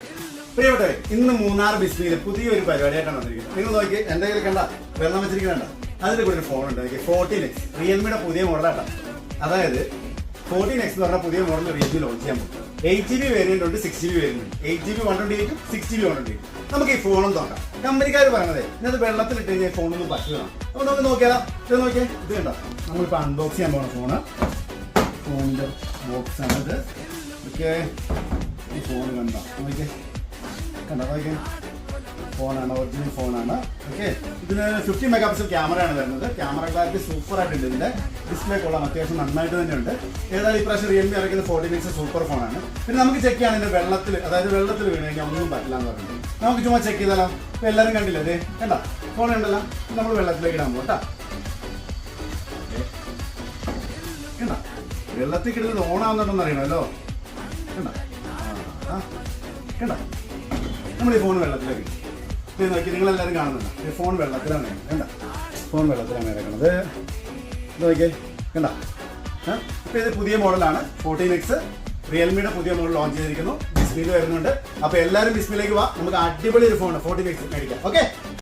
പ്രിയപ്പെട്ടവരെ, ഇന്ന് മൂന്നാർ ബിസ്മിയിൽ പുതിയൊരു പരിപാടിയായിട്ടാണ് വന്നിരിക്കുന്നത്. നിങ്ങൾ നോക്കി എന്റെ കയ്യിൽ കണ്ട വെള്ളം വെച്ചിരിക്കണ്ട, അതിന്റെ കൂടെ ഒരു ഫോൺ ഉണ്ട്. 14X റിയൽമിയുടെ പുതിയ മോഡലാട്ടോ. അതായത് 14X എന്ന് പറഞ്ഞ പുതിയ മോഡൽ റിയൽമി ലോഞ്ച് ചെയ്യാൻ പോകും. 8GB വേരിയന്റ് ഉണ്ട്, 6GB വേരിയന്റ് ഉണ്ട്. 8GB 128, 6GB 128. നമുക്ക് ഈ ഫോണും നോക്കാം. കമ്പനിക്കാർ പറഞ്ഞതേ ഇന്നത് വെള്ളത്തിലിട്ട് കഴിഞ്ഞാൽ ഫോണൊന്നും പറ്റില്ല. അപ്പൊ നമുക്ക് നോക്കിയാലോ. ഇത് നോക്കിയാൽ ഇത് കണ്ടോ, നമ്മളിപ്പോ അൺബോക്സ് ചെയ്യാൻ പോകുന്ന ഫോണിന്റെ ബോക്സ് ആണ് ഇത്. ഓക്കെ, ഈ ഫോൺ കണ്ടോ, നോക്കിയേ കണ്ടോ, ഫോണാണ്, ഒറിജിനൽ ഫോണാണ്. ഓക്കെ, ഇതിന് 50 മെഗാപിക്സൽ ക്യാമറയാണ് വരുന്നത്. ക്യാമറ ക്ലാരിറ്റി സൂപ്പർ ആയിട്ടുണ്ട്. ഇതിന്റെ ഡിസ്പ്ലേ കൊള്ളാം, അത്യാവശ്യം നന്നായിട്ട് തന്നെ ഉണ്ട്. ഏതായാലും ഇപ്രാവശ്യം റിയൽമി ഇറക്കുന്ന 14X സൂപ്പർ ഫോണാണ്. പിന്നെ നമുക്ക് ചെക്ക് ചെയ്യാൻ ഇതിന്റെ വെള്ളത്തിൽ, അതായത് വെള്ളത്തിൽ വീണ് കഴിഞ്ഞാൽ ഒന്നും പറ്റില്ല എന്ന് പറയുന്നത്. നമുക്ക് ചുമ്മാ ചെക്ക് ചെയ്താലോ. ഇപ്പൊ എല്ലാവരും കണ്ടില്ലേ, അതെ കണ്ട ഫോൺ ഉണ്ടല്ലോ, നമ്മൾ വെള്ളത്തിലേക്ക് ഇടാൻ പോട്ടാ. കണ്ട വെള്ളത്തിൽ കിടന്നത് ഓണാവുന്നുണ്ടെന്ന് അറിയണമല്ലോ. കണ്ട കണ്ട നമ്മൾ ഈ ഫോൺ വെള്ളത്തിലേക്ക് ഇത് നോക്കി, നിങ്ങളെല്ലാവരും കാണുന്നുണ്ട്. ഈ ഫോൺ വെള്ളത്തിലാണ് കണ്ട, ഫോൺ വെള്ളത്തിലാണ് കിടക്കുന്നത്. ഇത് നോക്കിയേ കണ്ട. ഇപ്പം ഇത് പുതിയ മോഡലാണ് 14X. റിയൽമിയുടെ പുതിയ മോഡൽ ലോഞ്ച് ചെയ്തിരിക്കുന്നു. ബിസ്മിയിൽ വരുന്നുണ്ട്. അപ്പോൾ എല്ലാവരും ബിസ്മിയിലേക്ക് വാ, നമുക്ക് അടിപൊളി ഒരു ഫോൺ 14X മേടിക്കാം. ഓക്കെ.